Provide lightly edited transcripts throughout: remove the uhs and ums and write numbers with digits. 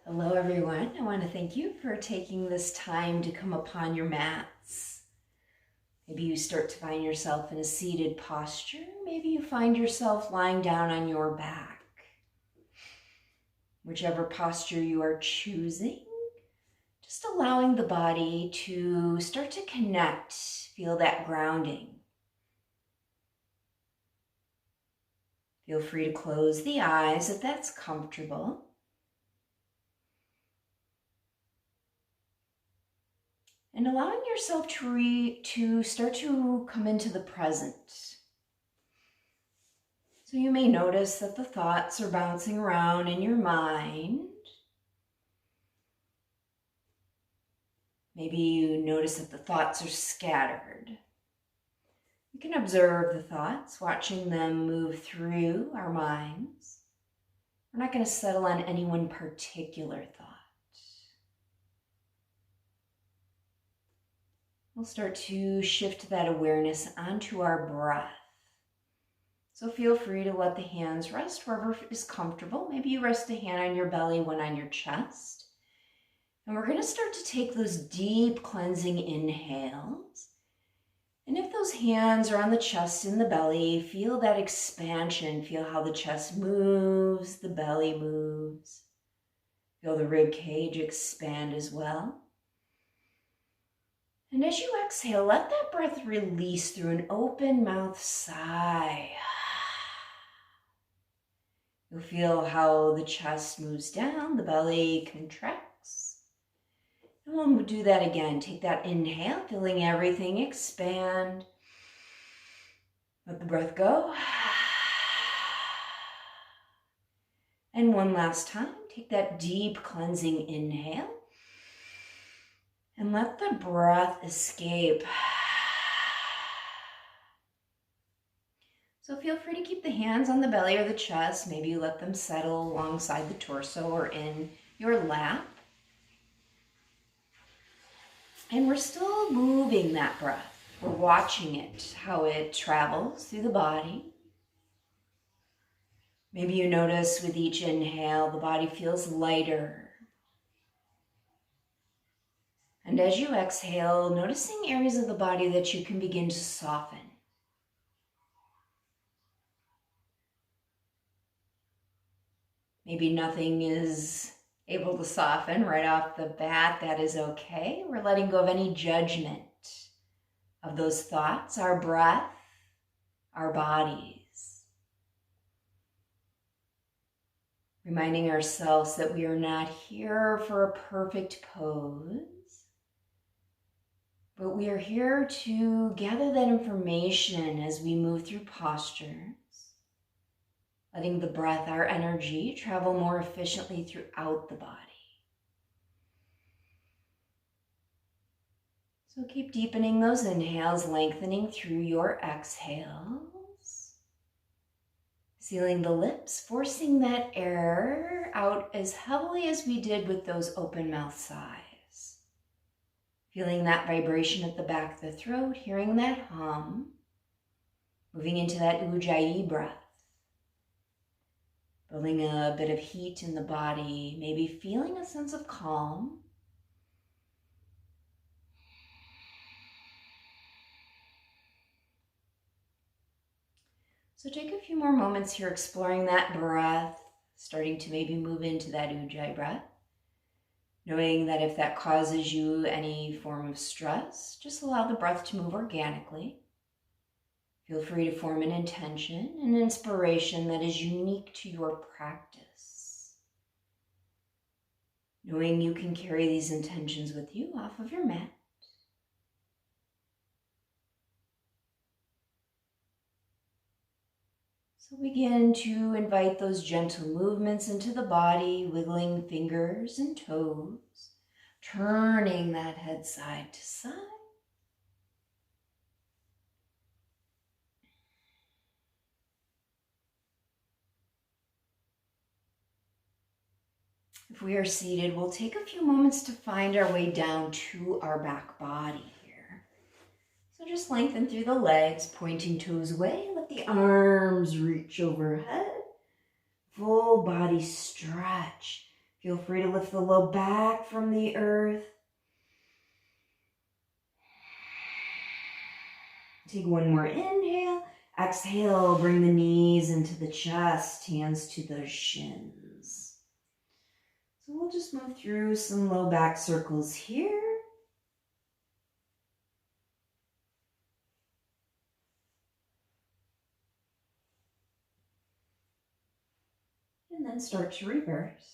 Hello everyone. I want to thank you for taking this time to come upon your mats. Maybe you start to find yourself in a seated posture. Maybe you find yourself lying down on your back. Whichever posture you are choosing, just allowing the body to start to connect, feel that grounding. Feel free to close the eyes if that's comfortable. And allowing yourself to start to come into the present. So you may notice that the thoughts are bouncing around in your mind. Maybe you notice that the thoughts are scattered. You can observe the thoughts, watching them move through our minds. We're not going to settle on any one particular thought. We'll start to shift that awareness onto our breath. So feel free to let the hands rest wherever is comfortable. Maybe you rest a hand on your belly, one on your chest. And we're going to start to take those deep cleansing inhales. And if those hands are on the chest and the belly, feel that expansion. Feel how the chest moves, the belly moves. Feel the rib cage expand as well. And as you exhale, let that breath release through an open mouth sigh. You'll feel how the chest moves down, the belly contracts. And we'll do that again. Take that inhale, feeling everything expand. Let the breath go. And one last time, take that deep cleansing inhale. And let the breath escape. So feel free to keep the hands on the belly or the chest. Maybe you let them settle alongside the torso or in your lap. And we're still moving that breath. We're watching it, how it travels through the body. Maybe you notice with each inhale, the body feels lighter. And as you exhale, noticing areas of the body that you can begin to soften. Maybe nothing is able to soften right off the bat. That is okay. We're letting go of any judgment of those thoughts, our breath, our bodies. Reminding ourselves that we are not here for a perfect pose. But we are here to gather that information as we move through postures, letting the breath, our energy, travel more efficiently throughout the body. So keep deepening those inhales, lengthening through your exhales. Sealing the lips, forcing that air out as heavily as we did with those open mouth sighs. Feeling that vibration at the back of the throat, hearing that hum, moving into that Ujjayi breath, building a bit of heat in the body, maybe feeling a sense of calm. So take a few more moments here exploring that breath, starting to maybe move into that Ujjayi breath. Knowing that if that causes you any form of stress, just allow the breath to move organically. Feel free to form an intention, an inspiration that is unique to your practice. Knowing you can carry these intentions with you off of your mat. So begin to invite those gentle movements into the body, wiggling fingers and toes, turning that head side to side. If we are seated, we'll take a few moments to find our way down to our back body here. So just lengthen through the legs, pointing toes away. Let the arms reach overhead. Full body stretch. Feel free to lift the low back from the earth. Take one more inhale. Exhale, bring the knees into the chest, hands to the shins. So we'll just move through some low back circles here. And then start to reverse.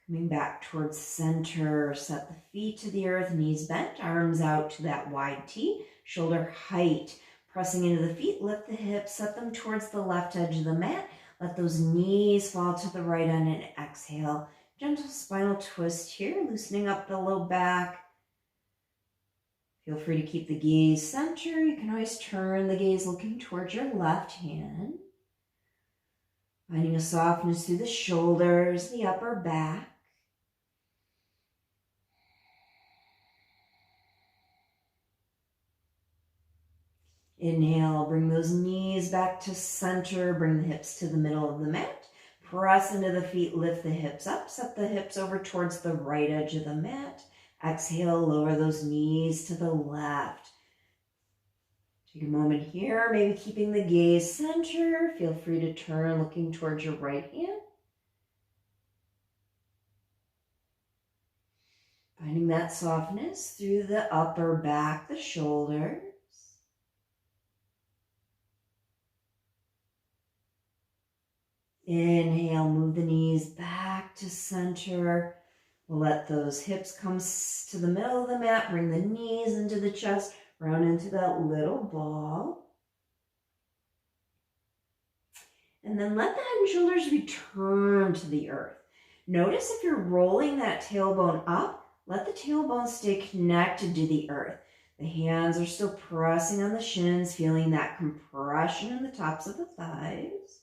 Coming back towards center, set the feet to the earth, knees bent, arms out to that wide T, shoulder height. Pressing into the feet, lift the hips, set them towards the left edge of the mat. Let those knees fall to the right end and exhale. Gentle spinal twist here, loosening up the low back. Feel free to keep the gaze center. You can always turn the gaze looking towards your left hand. Finding a softness through the shoulders, the upper back. Inhale, bring those knees back to center. Bring the hips to the middle of the mat. Press into the feet, lift the hips up. Set the hips over towards the right edge of the mat. Exhale, lower those knees to the left. Take a moment here, maybe keeping the gaze center. Feel free to turn, looking towards your right hand. Finding that softness through the upper back, the shoulders. Inhale, move the knees back to center. We'll let those hips come to the middle of the mat. Bring the knees into the chest, round into that little ball. And then let the head and shoulders return to the earth. Notice if you're rolling that tailbone up, let the tailbone stay connected to the earth. The hands are still pressing on the shins, feeling that compression in the tops of the thighs.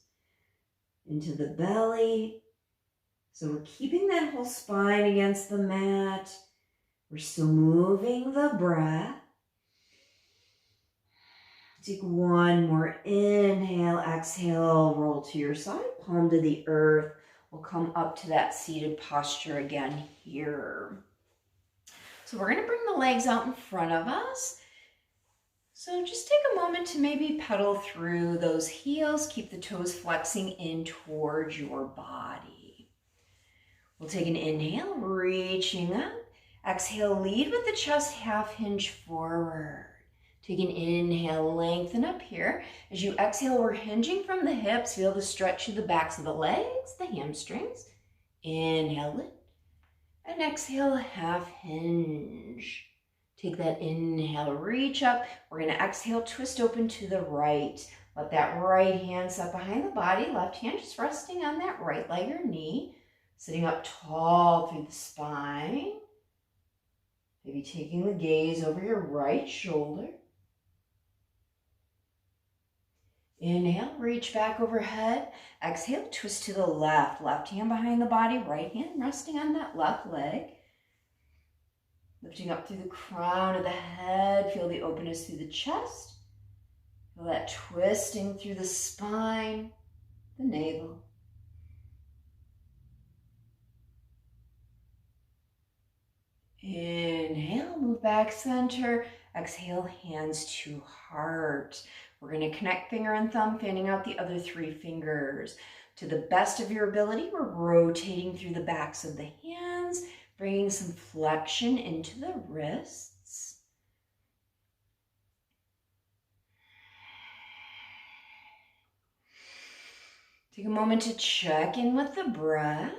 Into the belly. So we're keeping that whole spine against the mat. We're still moving the breath. Take one more inhale, exhale, roll to your side, palm to the earth. We'll come up to that seated posture again here. So we're going to bring the legs out in front of us. So just take a moment to maybe pedal through those heels. Keep the toes flexing in towards your body. We'll take an inhale, reaching up. Exhale, lead with the chest half hinge forward. Take an inhale, lengthen up here. As you exhale, we're hinging from the hips. Feel the stretch through the backs of the legs, the hamstrings. Inhale, lift. And exhale, half hinge. Take that inhale, reach up. We're going to exhale, twist open to the right. Let that right hand set behind the body. Left hand just resting on that right leg or knee. Sitting up tall through the spine. Maybe taking the gaze over your right shoulder. Inhale, reach back overhead. Exhale, twist to the left. Left hand behind the body, right hand resting on that left leg. Lifting up through the crown of the head. Feel the openness through the chest. Feel that twisting through the spine, the navel. Inhale, move back center. Exhale, hands to heart. We're going to connect finger and thumb, fanning out the other three fingers. To the best of your ability, we're rotating through the backs of the hands, bringing some flexion into the wrists. Take a moment to check in with the breath.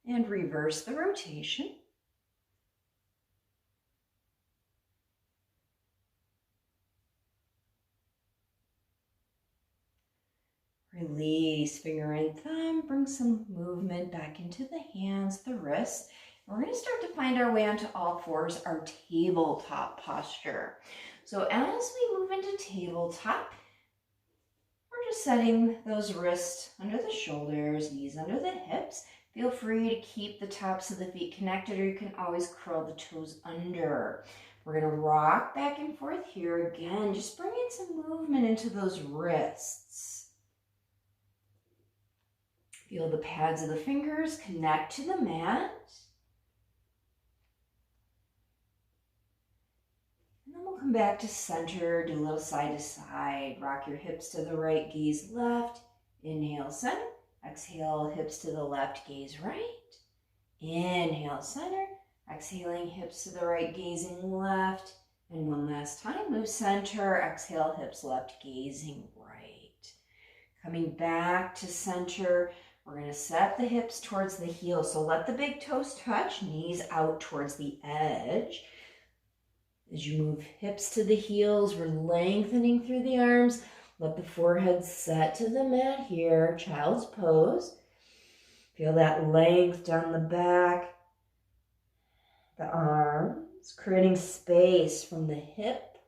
And reverse the rotation. Release finger and thumb. Bring some movement back into the hands, the wrists. We're going to start to find our way onto all fours, our tabletop posture. So as we move into tabletop, we're just setting those wrists under the shoulders, knees under the hips. Feel free to keep the tops of the feet connected, or you can always curl the toes under. We're going to rock back and forth here again. Just bring in some movement into those wrists. Feel the pads of the fingers connect to the mat. And then we'll come back to center, do a little side to side. Rock your hips to the right, gaze left. Inhale, center. Exhale, hips to the left, gaze right. Inhale, center. Exhaling, hips to the right, gazing left. And one last time, move center. Exhale, hips left, gazing right. Coming back to center, we're going to set the hips towards the heels. So let the big toes touch, knees out towards the edge. As you move hips to the heels, we're lengthening through the arms. Let the forehead set to the mat here, child's pose. Feel that length down the back, the arms, creating space from the hip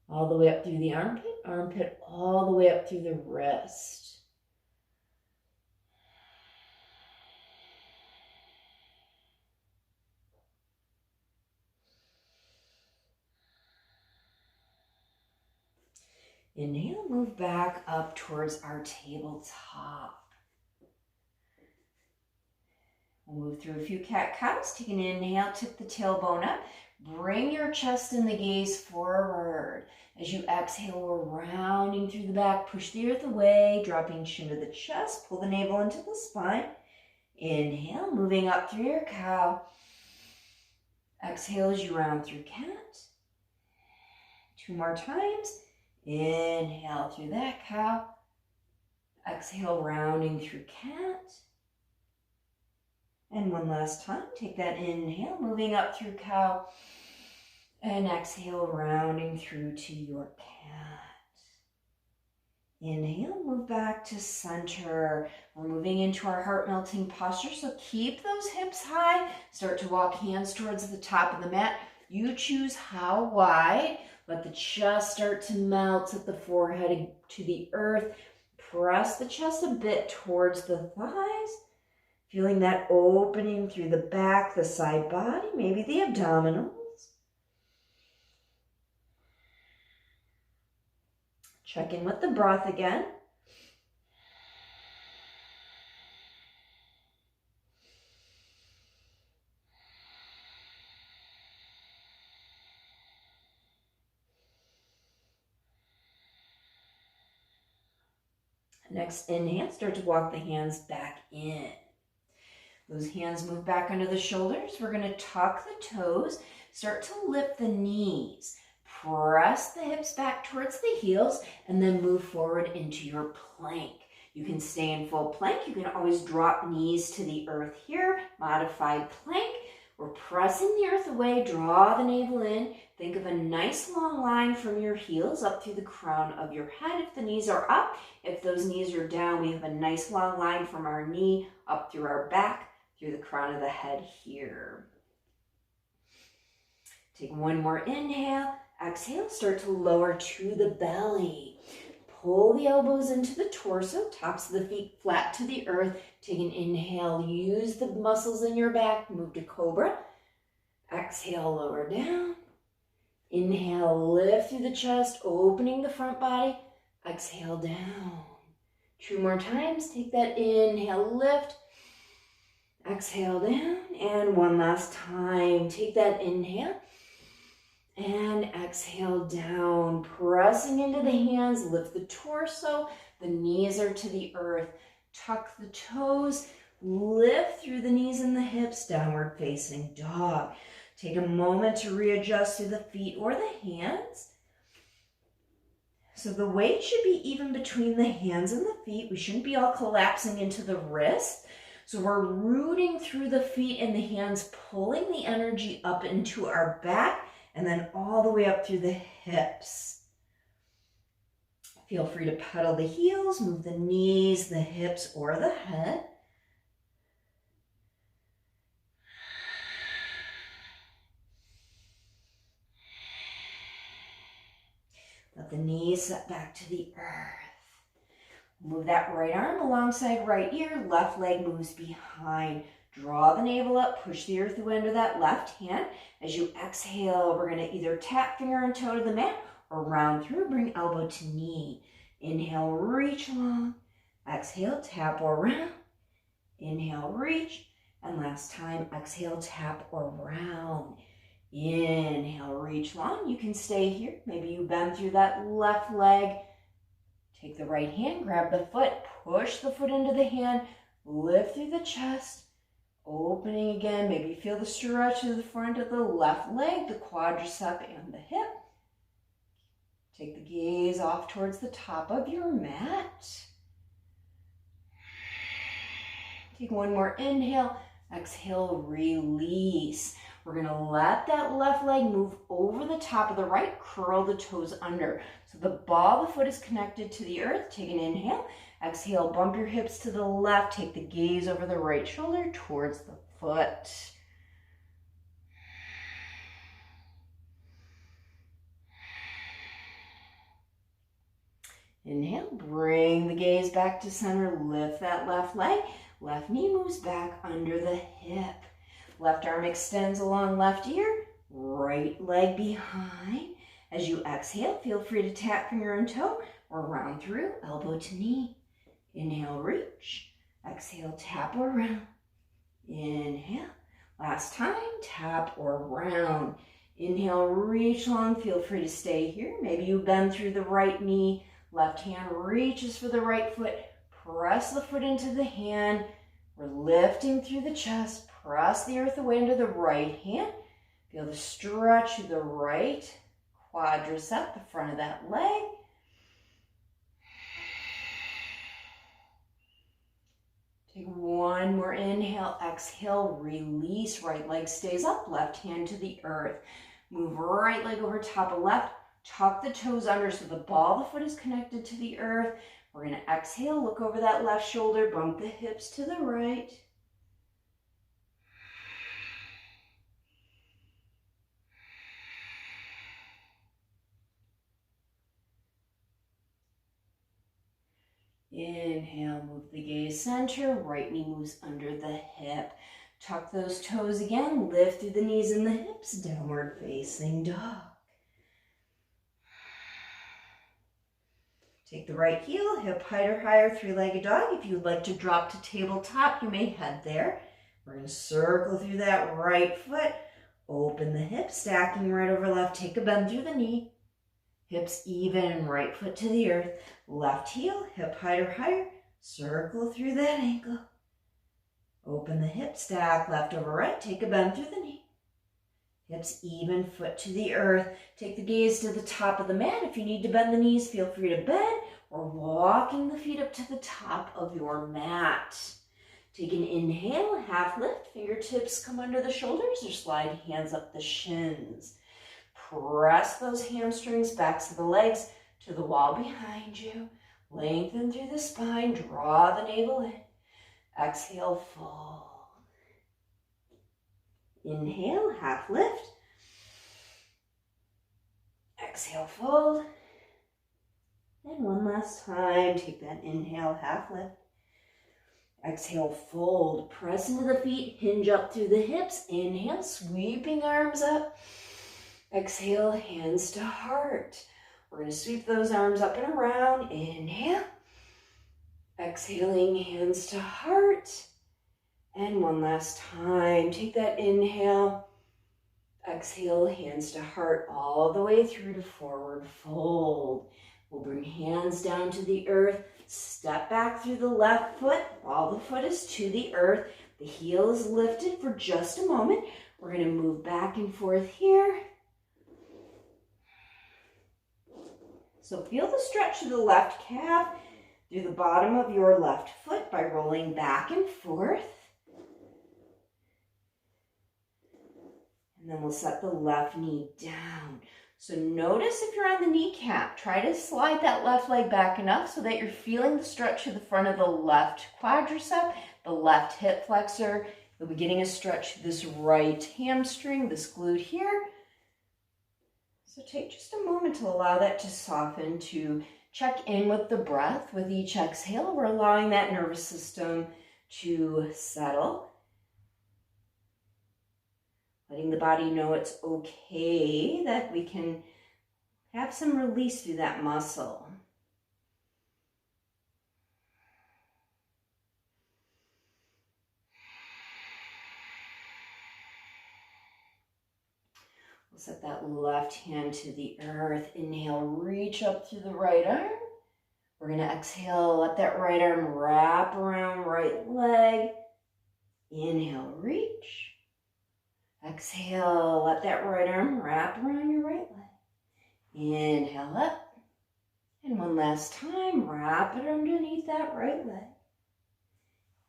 all the way up through the armpit, armpit all the way up through the wrist. Inhale, move back up towards our tabletop. We'll move through a few cat-cows. Take an inhale, tip the tailbone up. Bring your chest and the gaze forward. As you exhale, we're rounding through the back. Push the earth away, dropping chin to the chest. Pull the navel into the spine. Inhale, moving up through your cow. Exhale as you round through cat. 2 more times. Inhale through that cow. Exhale, rounding through cat. And one last time, take that inhale, moving up through cow. And exhale, rounding through to your cat. Inhale, move back to center. We're moving into our heart-melting posture, so keep those hips high. Start to walk hands towards the top of the mat. You choose how wide. Let the chest start to melt at the forehead to the earth. Press the chest a bit towards the thighs. Feeling that opening through the back, the side body, maybe the abdominals. Check in with the breath again. Next inhale, start to walk the hands back in. Those hands move back under the shoulders. We're going to tuck the toes, start to lift the knees. Press the hips back towards the heels and then move forward into your plank. You can stay in full plank. You can always drop knees to the earth here, modified plank. We're pressing the earth away, draw the navel in. Think of a nice long line from your heels up through the crown of your head if the knees are up. If those knees are down, we have a nice long line from our knee up through our back, through the crown of the head here. Take one more inhale. Exhale, start to lower to the belly. Pull the elbows into the torso, tops of the feet flat to the earth. Take an inhale, use the muscles in your back, move to cobra. Exhale, lower down. Inhale, lift through the chest, opening the front body. Exhale, down. 2 more times, take that inhale, lift. Exhale, down. And one last time, take that inhale. And exhale down, pressing into the hands, lift the torso, the knees are to the earth, tuck the toes, lift through the knees and the hips, downward facing dog. Take a moment to readjust through the feet or the hands. So the weight should be even between the hands and the feet. We shouldn't be all collapsing into the wrist. So we're rooting through the feet and the hands, pulling the energy up into our back, and then all the way up through the hips. Feel free to pedal the heels, move the knees, the hips, or the head. Let the knees set back to the earth. Move that right arm alongside right ear, left leg moves behind. Draw the navel up, push the earth away under that left hand. As you exhale, we're going to either tap finger and toe to the mat or round through, bring elbow to knee. Inhale, reach long. Exhale, tap or round. Inhale, reach. And last time, exhale, tap or round. Inhale, reach long. You can stay here. Maybe you bend through that left leg. Take the right hand, grab the foot, push the foot into the hand, lift through the chest, opening again. Maybe feel the stretch of the front of the left leg, the quadricep and the hip. Take the gaze off towards the top of your mat. Take one more inhale, exhale, release. We're going to let that left leg move over the top of the right, curl the toes under. So the ball of the foot is connected to the earth. Take an inhale, exhale, bump your hips to the left, take the gaze over the right shoulder towards the foot. Inhale, bring the gaze back to center, lift that left leg, left knee moves back under the hip. Left arm extends along left ear, right leg behind. As you exhale, feel free to tap finger and toe or round through, elbow to knee. Inhale, reach. Exhale, tap or round. Inhale. Last time, tap or round. Inhale, reach long. Feel free to stay here. Maybe you bend through the right knee. Left hand reaches for the right foot. Press the foot into the hand. We're lifting through the chest. Press the earth away into the right hand. Feel the stretch of the right quadricep, the front of that leg. Take one more inhale, exhale, release. Right leg stays up, left hand to the earth. Move right leg over top of left. Tuck the toes under so the ball of the foot is connected to the earth. We're going to exhale, look over that left shoulder, bump the hips to the right. Inhale, move the gaze center, right knee moves under the hip. Tuck those toes again, lift through the knees and the hips, downward facing dog. Take the right heel, hip height or higher, three-legged dog. If you would like to drop to tabletop, you may head there. We're going to circle through that right foot, open the hip, stacking right over left, take a bend through the knee. Hips even, right foot to the earth. Left heel, hip height or higher. Circle through that ankle. Open the hip, stack left over right. Take a bend through the knee. Hips even, foot to the earth. Take the gaze to the top of the mat. If you need to bend the knees, feel free to bend or walking the feet up to the top of your mat. Take an inhale, half lift. Fingertips come under the shoulders or slide hands up the shins. Press those hamstrings, backs of the legs to the wall behind you. Lengthen through the spine, draw the navel in. Exhale, fold. Inhale, half lift. Exhale, fold. And one last time, take that inhale, half lift. Exhale, fold. Press into the feet, hinge up through the hips. Inhale, sweeping arms up. Exhale, hands to heart. We're going to sweep those arms up and around. Inhale. Exhaling, hands to heart. And one last time. Take that inhale. Exhale, hands to heart all the way through to forward fold. We'll bring hands down to the earth. Step back through the left foot while the foot is to the earth. The heel is lifted for just a moment. We're going to move back and forth here. So feel the stretch of the left calf through the bottom of your left foot by rolling back and forth. And then we'll set the left knee down. So notice if you're on the kneecap, try to slide that left leg back enough so that you're feeling the stretch of the front of the left quadricep, the left hip flexor. You'll be getting a stretch to this right hamstring, this glute here. So take just a moment to allow that to soften, to Check in with the breath. With each exhale, we're allowing that nervous system to settle. Letting the body know it's okay, that we can have some release through that muscle. We'll set that left hand to the earth. Inhale, reach up through the right arm. We're going to exhale, let that right arm wrap around right leg. Inhale, reach. Exhale, let that right arm wrap around your right leg. Inhale up. And one last time, wrap it underneath that right leg.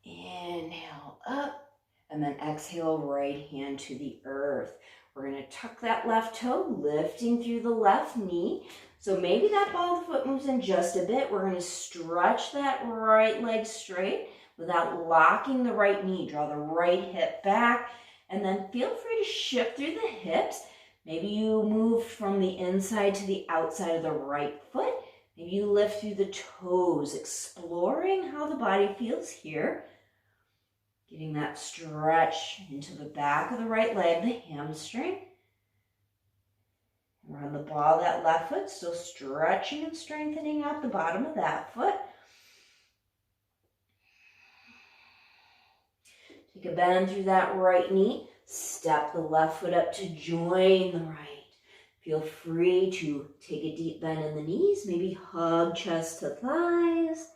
Inhale up. And then exhale, right hand to the earth. We're going to tuck that left toe, lifting through the left knee. So maybe that ball of the foot moves in just a bit. We're going to stretch that right leg straight without locking the right knee. Draw the right hip back, and then feel free to shift through the hips. Maybe you move from the inside to the outside of the right foot. Maybe you lift through the toes, exploring how the body feels here. Getting that stretch into the back of the right leg, the hamstring. We're on the ball of that left foot, still stretching and strengthening out the bottom of that foot. Take a bend through that right knee. Step the left foot up to join the right. Feel free to take a deep bend in the knees. Maybe hug chest to thighs.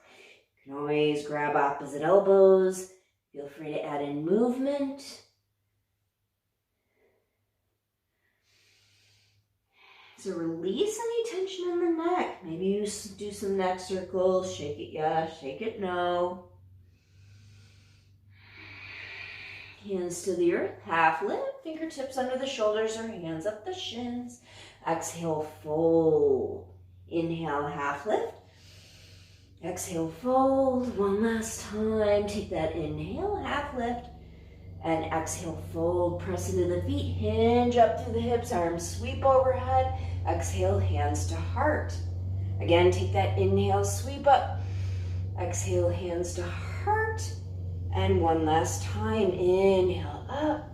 You can always grab opposite elbows. Feel free to add in movement. So release any tension in the neck. Maybe you do some neck circles. Shake it yes, shake it no. Hands to the earth, half lift, fingertips under the shoulders or hands up the shins. Exhale, fold. Inhale, half lift. Exhale, fold. One last time. Take that inhale, half lift. And exhale, fold. Press into the feet. Hinge up through the hips. Arms sweep overhead. Exhale, hands to heart. Again, take that inhale, sweep up. Exhale, hands to heart. And one last time. Inhale, up.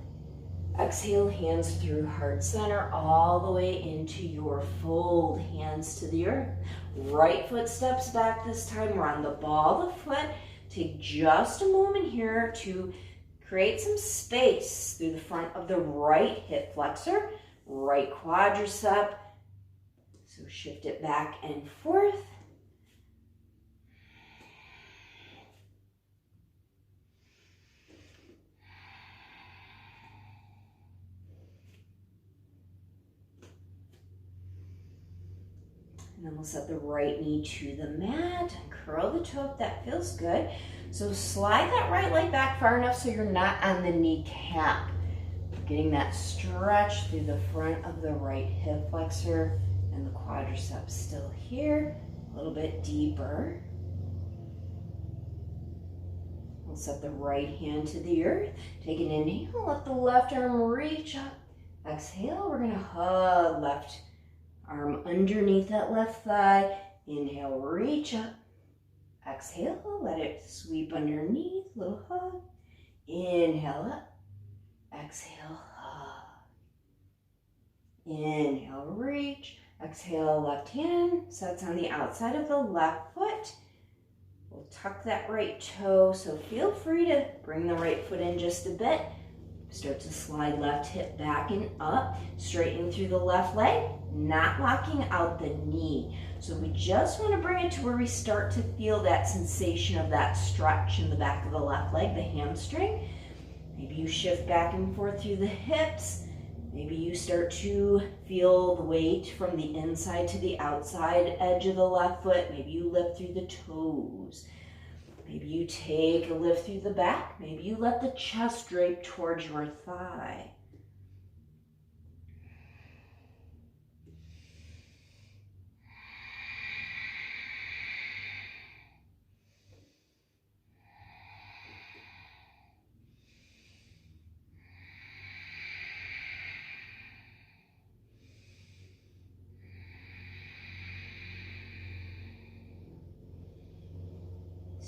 Exhale, hands through heart center all the way into your fold. Hands to the earth. Right foot steps back this time. We're on the ball of the foot. Take just a moment here to create some space through the front of the right hip flexor, right quadricep. So shift it back and forth. And then we'll set the right knee to the mat and curl the toe up. That feels good. So slide that right leg back far enough so you're not on the kneecap. Getting that stretch through the front of the right hip flexor and the quadriceps still here. A little bit deeper. We'll set the right hand to the earth. Take an inhale, let the left arm reach up. Exhale, we're gonna hug left arm underneath that left thigh. Inhale, reach up. Exhale, let it sweep underneath, little hug. Inhale up. Exhale, hug. Inhale, reach. Exhale, left hand sets on the outside of the left foot. We'll tuck that right toe, so feel free to bring the right foot in just a bit. Start to slide left hip back and up, straightening through the left leg, not locking out the knee. So we just want to bring it to where we start to feel that sensation of that stretch in the back of the left leg, the hamstring. Maybe you shift back and forth through the hips. Maybe you start to feel the weight from the inside to the outside edge of the left foot. Maybe you lift through the toes. Maybe you take a lift through the back. Maybe you let the chest drape towards your thigh.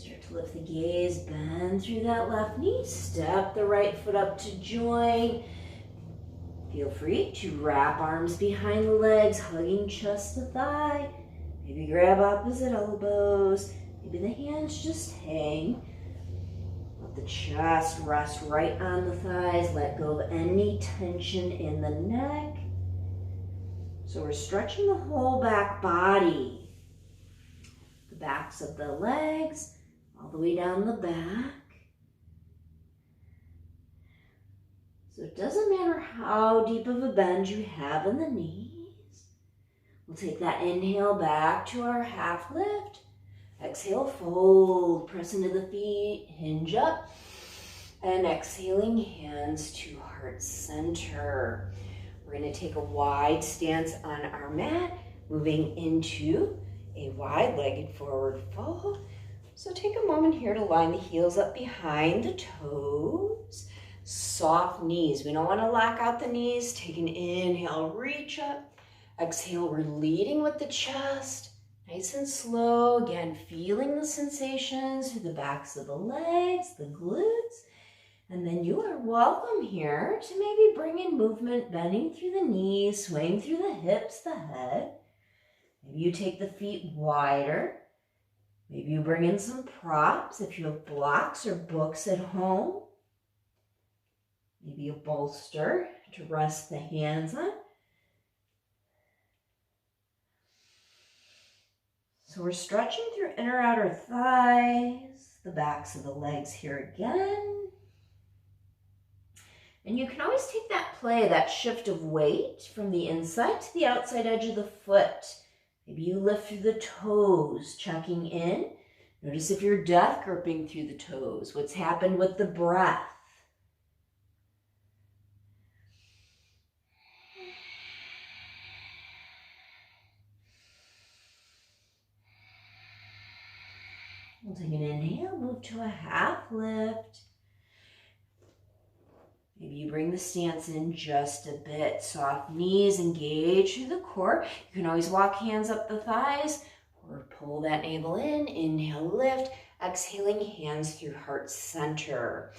Start to lift the gaze, bend through that left knee, step the right foot up to join. Feel free to wrap arms behind the legs, hugging chest to thigh. Maybe grab opposite elbows. Maybe the hands just hang. Let the chest rest right on the thighs. Let go of any tension in the neck. So we're stretching the whole back body. The backs of the legs, all the way down the back. So it doesn't matter how deep of a bend you have in the knees. We'll take that inhale back to our half lift. Exhale, fold, press into the feet, hinge up. And exhaling, hands to heart center. We're going to take a wide stance on our mat, moving into a wide-legged forward fold. So take a moment here to line the heels up behind the toes. Soft knees. We don't want to lock out the knees. Take an inhale, reach up. Exhale, we're leading with the chest. Nice and slow. Again, feeling the sensations through the backs of the legs, the glutes. And then you are welcome here to maybe bring in movement, bending through the knees, swaying through the hips, the head. Maybe you take the feet wider. Maybe you bring in some props if you have blocks or books at home. Maybe a bolster to rest the hands on. So we're stretching through inner outer thighs, the backs of the legs here again. And you can always take that play, that shift of weight from the inside to the outside edge of the foot. Maybe you lift through the toes, checking in. Notice if you're death gripping through the toes, what's happened with the breath. We'll take an inhale, move to a half lift. Maybe you bring the stance in just a bit. Soft knees, engage through the core. You can always walk hands up the thighs or pull that navel in. Inhale, lift. Exhaling, hands through heart center.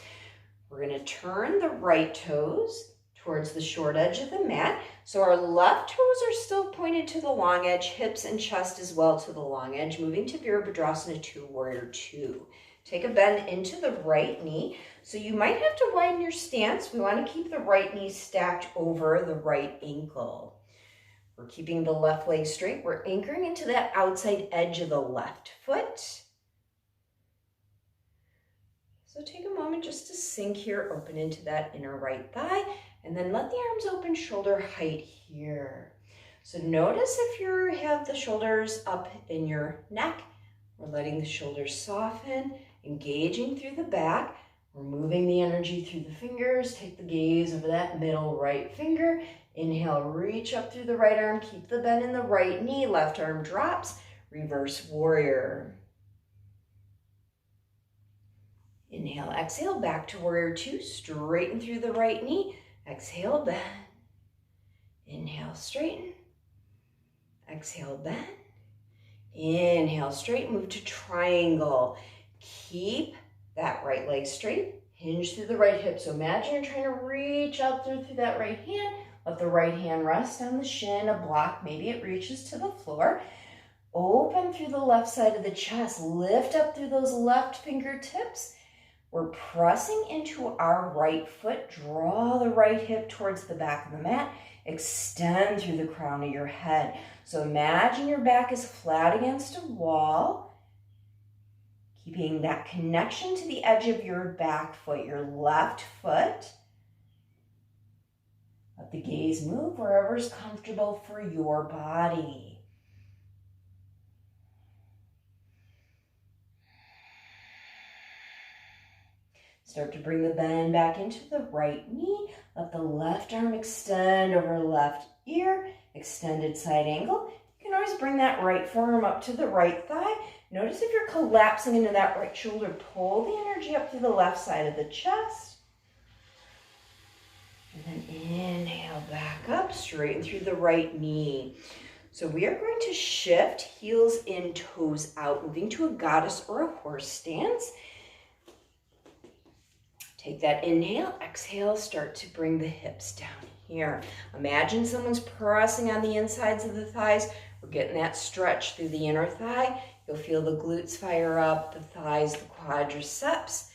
We're going to turn the right toes towards the short edge of the mat. So our left toes are still pointed to the long edge, hips and chest as well to the long edge. Moving to Virabhadrasana 2, Warrior 2. Take a bend into the right knee. So you might have to widen your stance. We want to keep the right knee stacked over the right ankle. We're keeping the left leg straight. We're anchoring into that outside edge of the left foot. So take a moment just to sink here, open into that inner right thigh, and then let the arms open shoulder height here. So notice if you have the shoulders up in your neck, we're letting the shoulders soften, engaging through the back. We're moving the energy through the fingers. Take the gaze over that middle right finger. Inhale, reach up through the right arm. Keep the bend in the right knee. Left arm drops. Reverse warrior. Inhale, exhale, back to warrior 2. Straighten through the right knee. Exhale, bend. Inhale, straighten. Exhale, bend. Inhale, straight, move to triangle. Keep that right leg straight, hinge through the right hip. So imagine you're trying to reach out through that right hand. Let the right hand rest on the shin, a block. Maybe it reaches to the floor. Open through the left side of the chest. Lift up through those left fingertips. We're pressing into our right foot. Draw the right hip towards the back of the mat. Extend through the crown of your head. So imagine your back is flat against a wall. Keeping that connection to the edge of your back foot, your left foot. Let the gaze move wherever's comfortable for your body. Start to bring the bend back into the right knee. Let the left arm extend over left ear. Extended side angle. You can always bring that right forearm up to the right thigh. Notice if you're collapsing into that right shoulder, pull the energy up to the left side of the chest. And then inhale back up, straighten through the right knee. So we are going to shift, heels in, toes out, moving to a goddess or a horse stance. Take that inhale, exhale, start to bring the hips down here. Imagine someone's pressing on the insides of the thighs. We're getting that stretch through the inner thigh. You'll feel the glutes fire up, the thighs, the quadriceps.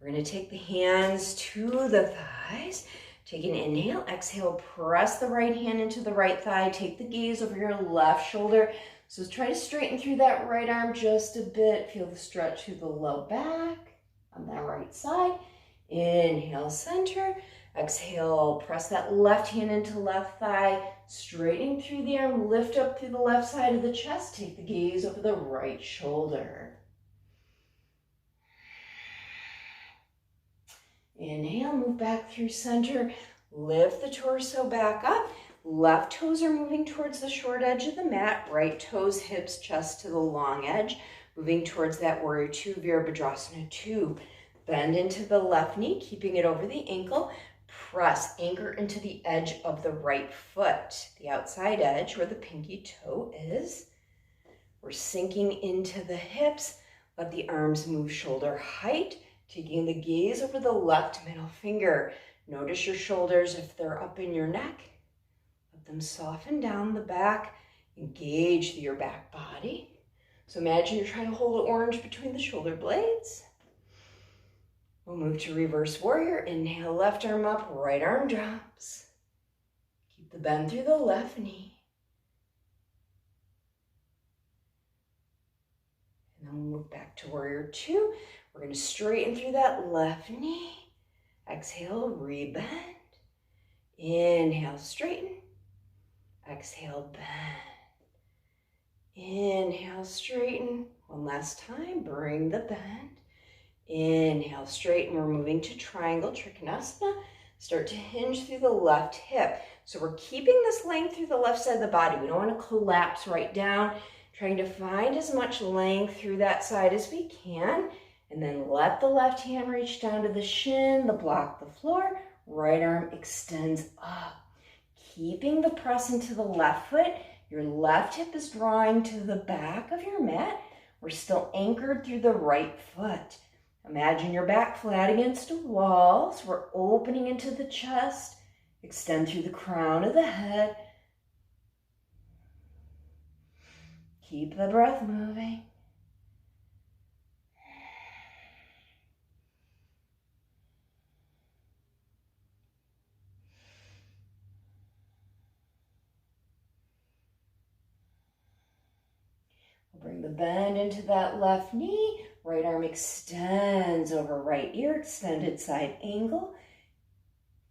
We're going to take the hands to the thighs. Take an inhale, exhale, press the right hand into the right thigh. Take the gaze over your left shoulder. So try to straighten through that right arm just a bit. Feel the stretch through the low back on that right side. Inhale, center. Exhale, press that left hand into left thigh. Straightening through the arm, lift up through the left side of the chest. Take the gaze over the right shoulder. Inhale, move back through center. Lift the torso back up. Left toes are moving towards the short edge of the mat. Right toes, hips, chest to the long edge. Moving towards that warrior two, Virabhadrasana 2. Bend into the left knee, keeping it over the ankle. Press, anchor into the edge of the right foot, the outside edge where the pinky toe is. We're sinking into the hips. Let the arms move shoulder height. Taking the gaze over the left middle finger. Notice your shoulders if they're up in your neck. Let them soften down the back. Engage your back body. So imagine you're trying to hold an orange between the shoulder blades. We'll move to reverse warrior. Inhale, left arm up, right arm drops. Keep the bend through the left knee. And then we'll move back to warrior two. We're going to straighten through that left knee. Exhale, rebend. Inhale, straighten. Exhale, bend. Inhale, straighten. One last time, bring the bend. Inhale, straighten. We're moving to triangle, Trikonasana. Start to hinge through the left hip. So we're keeping this length through the left side of the body. We don't want to collapse right down. Trying to find as much length through that side as we can. And then let the left hand reach down to the shin, block the floor. Right arm extends up. Keeping the press into the left foot. Your left hip is drawing to the back of your mat. We're still anchored through the right foot. Imagine your back flat against a wall. So we're opening into the chest. Extend through the crown of the head. Keep the breath moving. Bring the bend into that left knee. Right arm extends over right ear, extended side angle.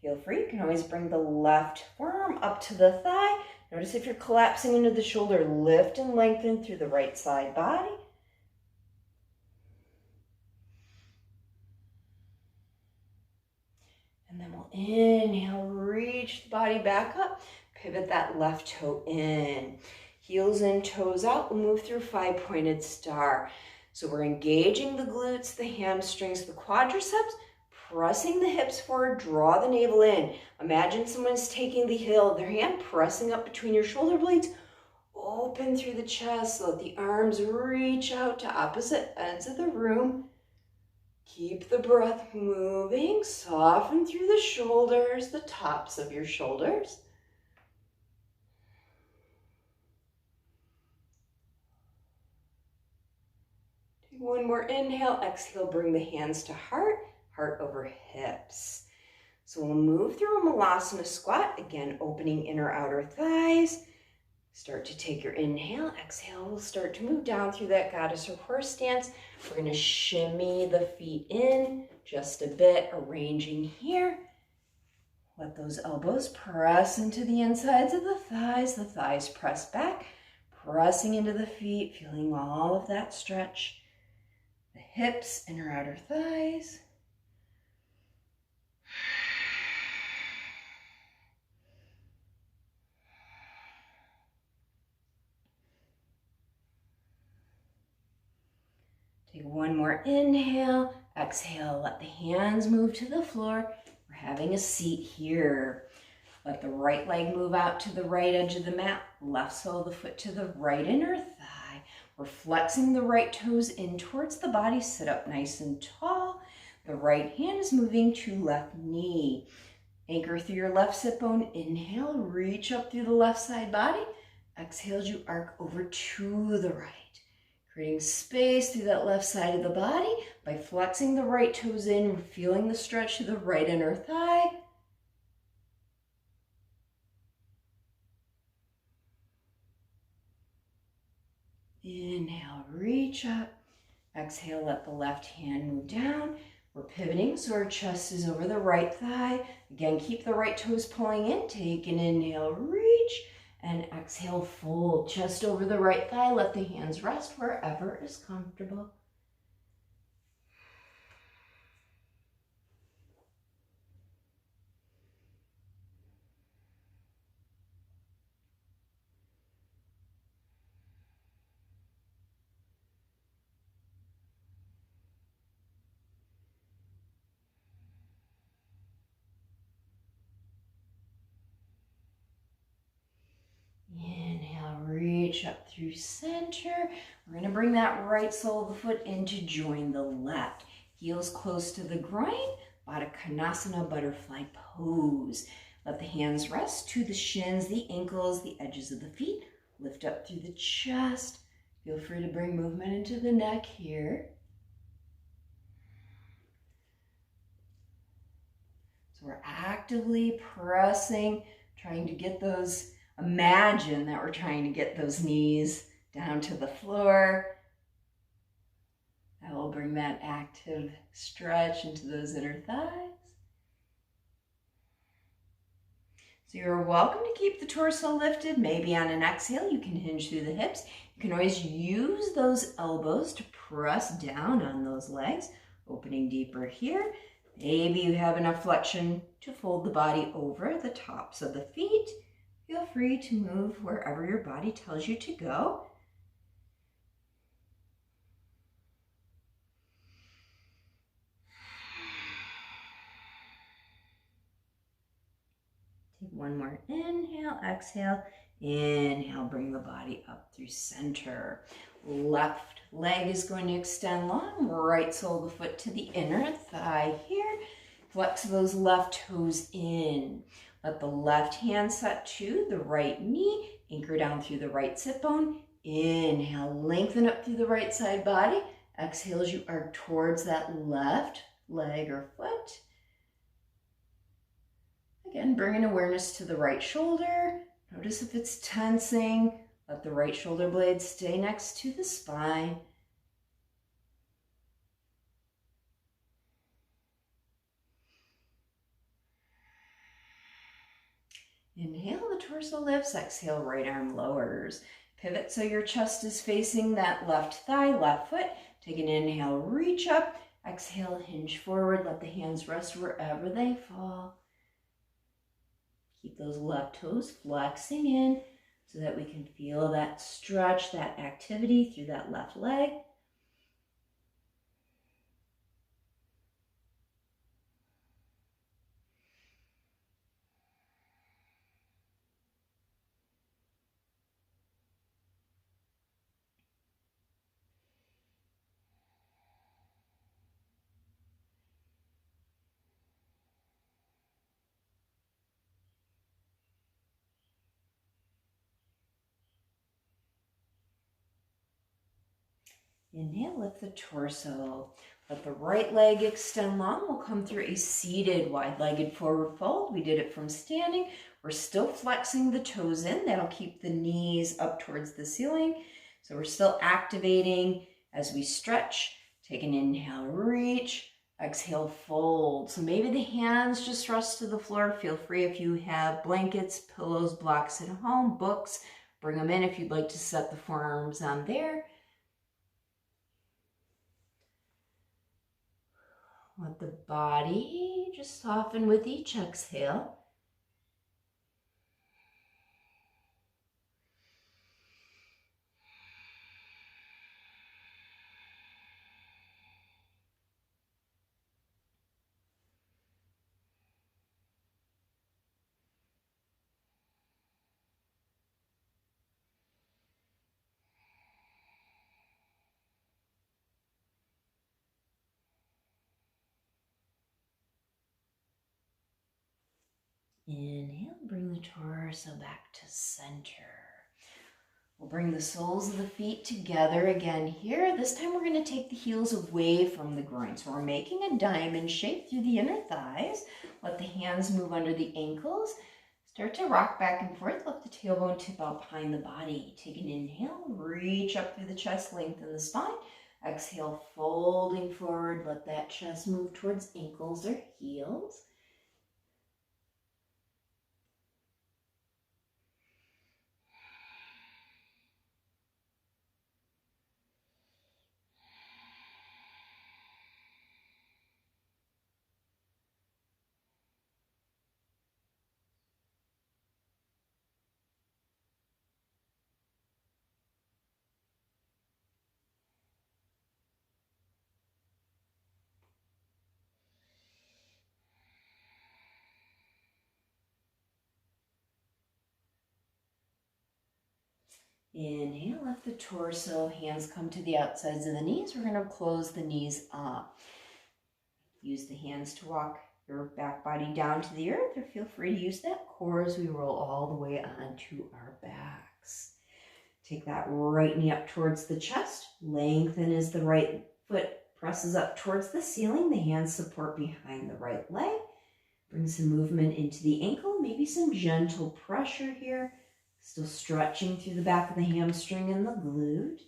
Feel free, you can always bring the left forearm up to the thigh. Notice if you're collapsing into the shoulder, lift and lengthen through the right side body. And then we'll inhale, reach the body back up, pivot that left toe in. Heels in, toes out, we'll move through five-pointed star. So we're engaging the glutes, the hamstrings, the quadriceps, pressing the hips forward, draw the navel in. Imagine someone's taking the heel of their hand, pressing up between your shoulder blades, open through the chest, let the arms reach out to opposite ends of the room. Keep the breath moving, soften through the shoulders, the tops of your shoulders. One more inhale, exhale, bring the hands to heart, heart over hips. So we'll move through a Malasana squat, again, opening inner outer thighs. Start to take your inhale, exhale, we'll start to move down through that goddess or horse stance. We're gonna shimmy the feet in just a bit, arranging here. Let those elbows press into the insides of the thighs press back, pressing into the feet, feeling all of that stretch. The hips, inner outer thighs. Take one more inhale, exhale, let the hands move to the floor. We're having a seat here. Let the right leg move out to the right edge of the mat, left sole of the foot to the right inner thigh. We're flexing the right toes in towards the body, sit up nice and tall. The right hand is moving to left knee. Anchor through your left sit bone. Inhale, reach up through the left side body. Exhale, you arc over to the right. Creating space through that left side of the body by flexing the right toes in, feeling the stretch to the right inner thigh. Inhale, reach up. Exhale, let the left hand move down. We're pivoting so our chest is over the right thigh. Again, keep the right toes pulling in. Take an inhale, reach, and exhale, fold. Chest over the right thigh. Let the hands rest wherever is comfortable. Inhale, reach up through center. We're going to bring that right sole of the foot in to join the left. Heels close to the groin, Baddha Konasana, butterfly pose. Let the hands rest to the shins, the ankles, the edges of the feet. Lift up through the chest. Feel free to bring movement into the neck here. So we're actively pressing, trying to get those. Imagine that we're trying to get those knees down to the floor. That will bring that active stretch into those inner thighs. So you're welcome to keep the torso lifted. Maybe on an exhale, you can hinge through the hips. You can always use those elbows to press down on those legs, opening deeper here. Maybe you have enough flexion to fold the body over the tops of the feet. Feel free to move wherever your body tells you to go. Take one more inhale, exhale. Inhale, bring the body up through center. Left leg is going to extend long, right sole of the foot to the inner thigh here. Flex those left toes in. Let the left hand set to the right knee. Anchor down through the right sit bone. Inhale, lengthen up through the right side body. Exhale as you arc towards that left leg or foot. Again, bringing awareness to the right shoulder. Notice if it's tensing. Let the right shoulder blade stay next to the spine. Inhale, the torso lifts. Exhale, right arm lowers. Pivot so your chest is facing that left thigh, left foot. Take an inhale, reach up. Exhale, hinge forward. Let the hands rest wherever they fall. Keep those left toes flexing in so that we can feel that stretch, that activity through that left leg. Inhale, lift the torso. Let the right leg extend long. We'll come through a seated wide-legged forward fold. We did it from standing. We're still flexing the toes in. That'll keep the knees up towards the ceiling. So we're still activating as we stretch. Take an inhale, reach. Exhale, fold. So maybe the hands just rest to the floor. Feel free if you have blankets, pillows, blocks at home, books, bring them in if you'd like to set the forearms on there. Let the body just soften with each exhale. Inhale, bring the torso back to center. We'll bring the soles of the feet together again here. This time we're going to take the heels away from the groin. So we're making a diamond shape through the inner thighs. Let the hands move under the ankles. Start to rock back and forth. Let the tailbone tip out behind the body. Take an inhale, reach up through the chest, lengthen the spine. Exhale, folding forward. Let that chest move towards ankles or heels. Inhale, lift the torso, hands come to the outsides of the knees. We're going to close the knees up. Use the hands to walk your back body down to the earth, or feel free to use that core as we roll all the way onto our backs. Take that right knee up towards the chest. Lengthen as the right foot presses up towards the ceiling. The hands support behind the right leg. Bring some movement into the ankle, maybe some gentle pressure here. Still stretching through the back of the hamstring and the glute.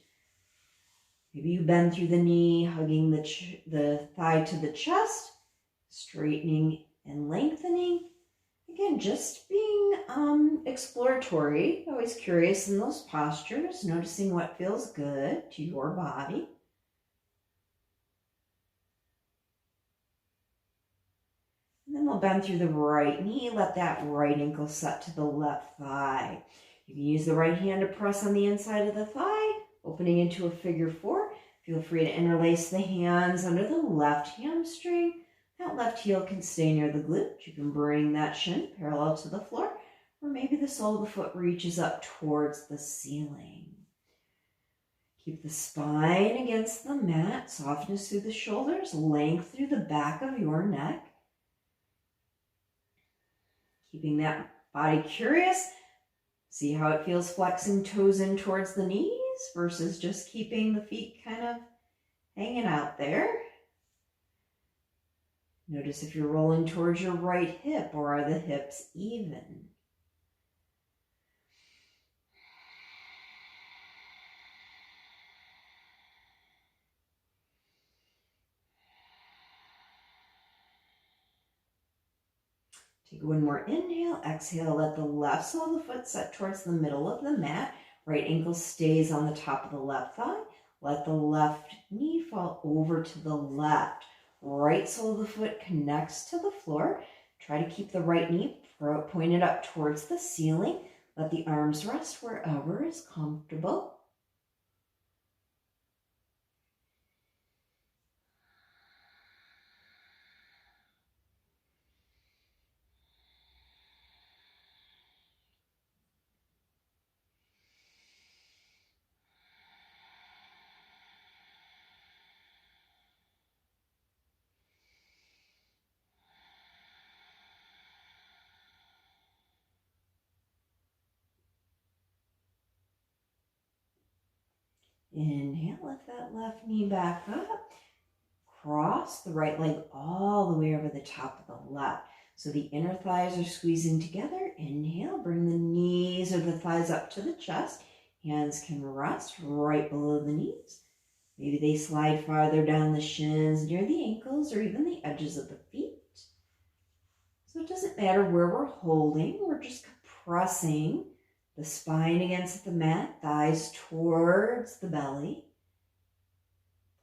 Maybe you bend through the knee, hugging the thigh to the chest, straightening and lengthening. Again, just being exploratory, always curious in those postures, noticing what feels good to your body. And then we'll bend through the right knee, let that right ankle set to the left thigh. You can use the right hand to press on the inside of the thigh, opening into a figure four. Feel free to interlace the hands under the left hamstring. That left heel can stay near the glute. You can bring that shin parallel to the floor, or maybe the sole of the foot reaches up towards the ceiling. Keep the spine against the mat, softness through the shoulders, length through the back of your neck. Keeping that body curious. See how it feels flexing toes in towards the knees versus just keeping the feet kind of hanging out there. Notice if you're rolling towards your right hip, or are the hips even? Take one more inhale, exhale, let the left sole of the foot set towards the middle of the mat. Right ankle stays on the top of the left thigh. Let the left knee fall over to the left. Right sole of the foot connects to the floor. Try to keep the right knee pointed up towards the ceiling. Let the arms rest wherever is comfortable. Inhale, lift that left knee back up. Cross the right leg all the way over the top of the left. So the inner thighs are squeezing together. Inhale, bring the knees or the thighs up to the chest. Hands can rest right below the knees. Maybe they slide farther down the shins, near the ankles, or even the edges of the feet. So it doesn't matter where we're holding. We're just pressing the spine against the mat, thighs towards the belly.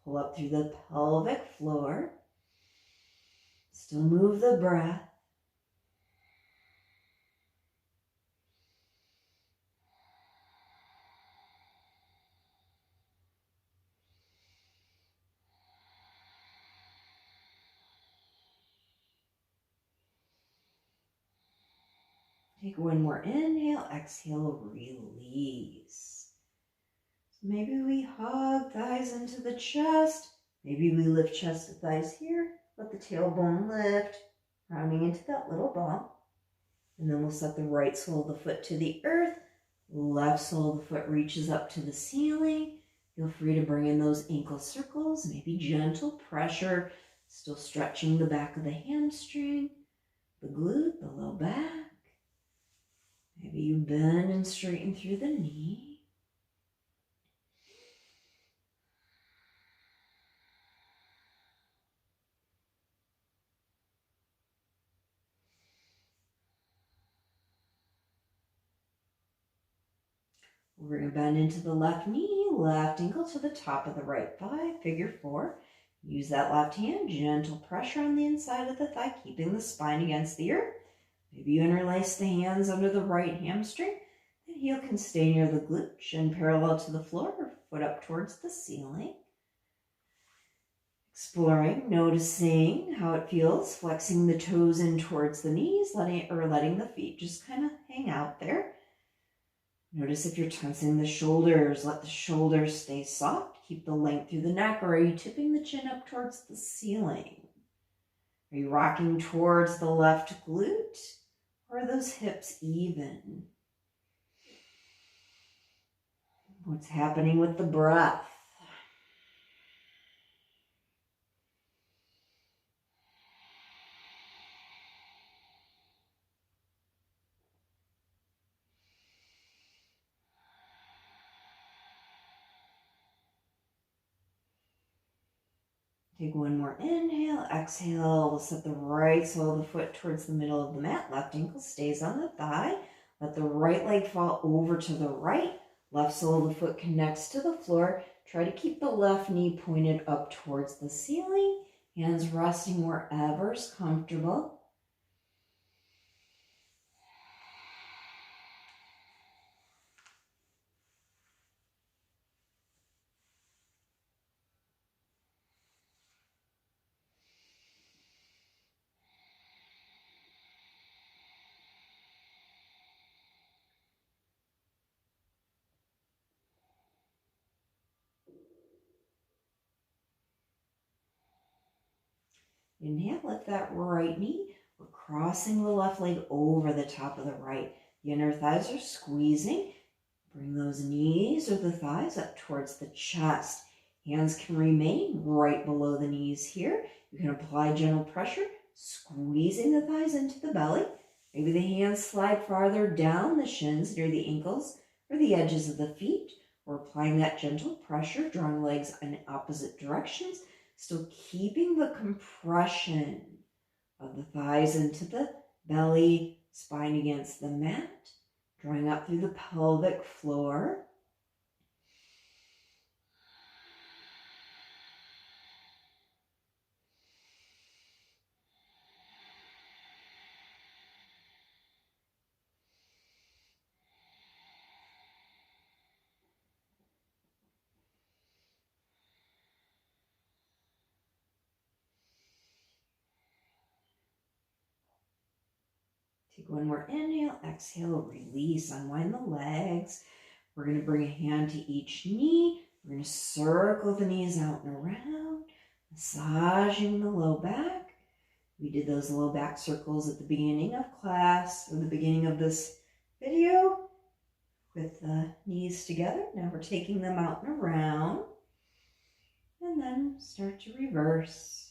Pull up through the pelvic floor. Still move the breath. Take one more inhale, exhale, release. So maybe we hug thighs into the chest. Maybe we lift chest to thighs here. Let the tailbone lift, rounding into that little ball. And then we'll set the right sole of the foot to the earth. Left sole of the foot reaches up to the ceiling. Feel free to bring in those ankle circles, maybe gentle pressure, still stretching the back of the hamstring, the glute, the low back. Maybe you bend and straighten through the knee. We're going to bend into the left knee, left ankle to the top of the right thigh, figure 4. Use that left hand, gentle pressure on the inside of the thigh, keeping the spine against the earth. Maybe you interlace the hands under the right hamstring. The heel can stay near the glute, shin parallel to the floor, or foot up towards the ceiling. Exploring, noticing how it feels, flexing the toes in towards the knees, letting the feet just kind of hang out there. Notice if you're tensing the shoulders, let the shoulders stay soft. Keep the length through the neck, or are you tipping the chin up towards the ceiling? Are you rocking towards the left glute, or are those hips even? What's happening with the breath? Take one more inhale, exhale. We'll set the right sole of the foot towards the middle of the mat. Left ankle stays on the thigh. Let the right leg fall over to the right. Left sole of the foot connects to the floor. Try to keep the left knee pointed up towards the ceiling. Hands resting wherever's comfortable. Inhale, lift that right knee. We're crossing the left leg over the top of the right. The inner thighs are squeezing. Bring those knees or the thighs up towards the chest. Hands can remain right below the knees here. You can apply gentle pressure, squeezing the thighs into the belly. Maybe the hands slide farther down the shins near the ankles or the edges of the feet. We're applying that gentle pressure, drawing legs in opposite directions. Still keeping the compression of the thighs into the belly, spine against the mat, drawing up through the pelvic floor. Take one more inhale, exhale, release, unwind the legs. We're going to bring a hand to each knee. We're going to circle the knees out and around, massaging the low back. We did those low back circles at the beginning of class, or the beginning of this video, with the knees together. Now we're taking them out and around, and then start to reverse.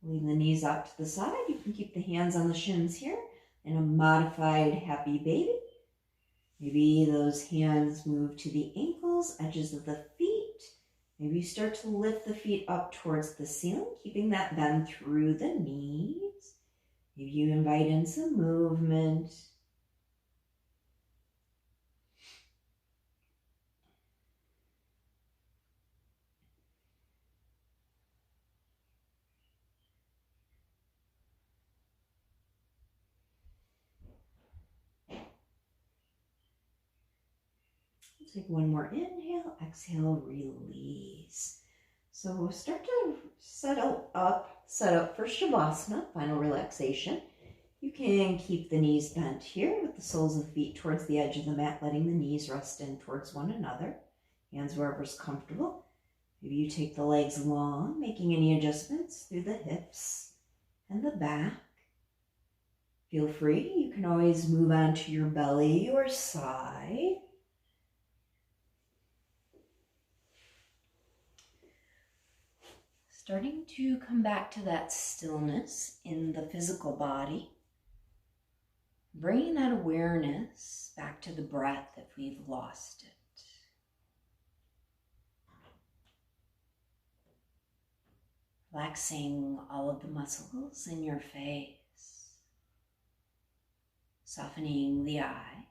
Lean the knees out to the side. You can keep the hands on the shins here in a modified happy baby. Maybe those hands move to the ankles, edges of the feet. Maybe you start to lift the feet up towards the ceiling, keeping that bend through the knees. Maybe you invite in some movement. Take one more inhale, exhale, release. So we'll start to set up for Shavasana, final relaxation. You can keep the knees bent here with with the soles of the feet towards the edge of the mat, letting the knees rest in towards one another. Hands wherever's comfortable. Maybe you take the legs long, making any adjustments through the hips and the back. Feel free. You can always move onto your belly or side. Starting to come back to that stillness in the physical body. Bringing that awareness back to the breath if we've lost it. Relaxing all of the muscles in your face. Softening the eyes.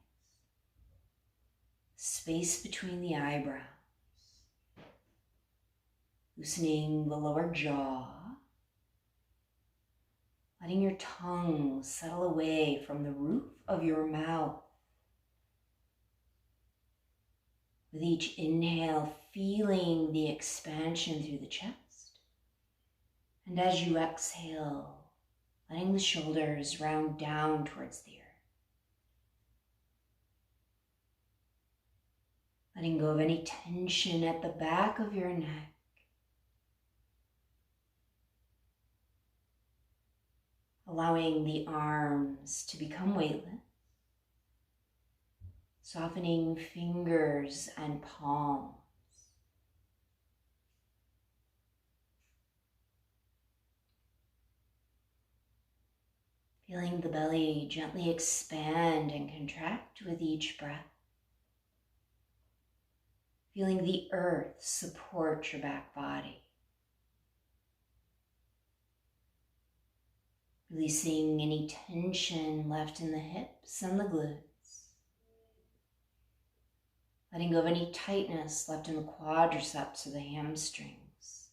Space between the eyebrows. Loosening the lower jaw. Letting your tongue settle away from the roof of your mouth. With each inhale, feeling the expansion through the chest. And as you exhale, letting the shoulders round down towards the earth. Letting go of any tension at the back of your neck. Allowing the arms to become weightless. Softening fingers and palms. Feeling the belly gently expand and contract with each breath. Feeling the earth support your back body. Releasing any tension left in the hips and the glutes. Letting go of any tightness left in the quadriceps or the hamstrings.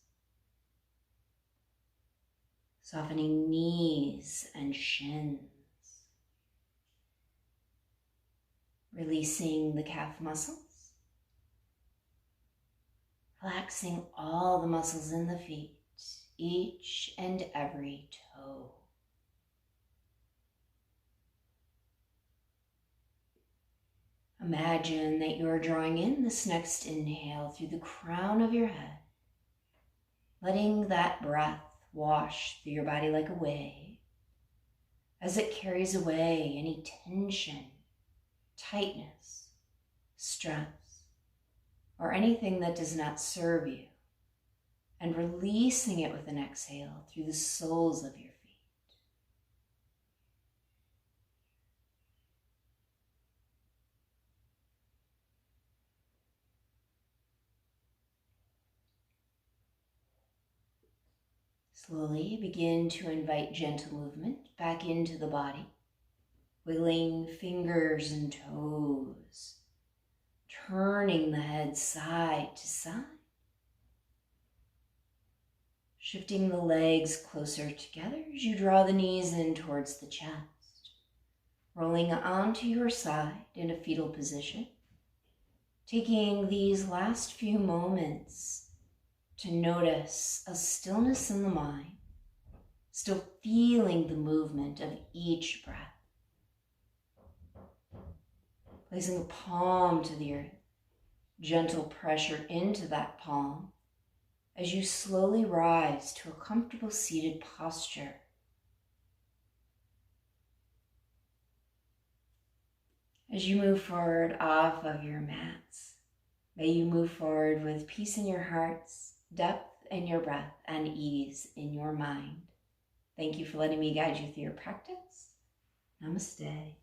Softening knees and shins. Releasing the calf muscles. Relaxing all the muscles in the feet, each and every toe. Imagine that you are drawing in this next inhale through the crown of your head, letting that breath wash through your body like a wave as it carries away any tension, tightness, stress, or anything that does not serve you, and releasing it with an exhale through the soles of your feet. Slowly begin to invite gentle movement back into the body, wiggling fingers and toes, turning the head side to side, shifting the legs closer together as you draw the knees in towards the chest, rolling onto your side in a fetal position, taking these last few moments to notice a stillness in the mind, still feeling the movement of each breath. Placing a palm to the earth, gentle pressure into that palm as you slowly rise to a comfortable seated posture. As you move forward off of your mats, may you move forward with peace in your hearts, depth in your breath, and ease in your mind. Thank you for letting me guide you through your practice. Namaste.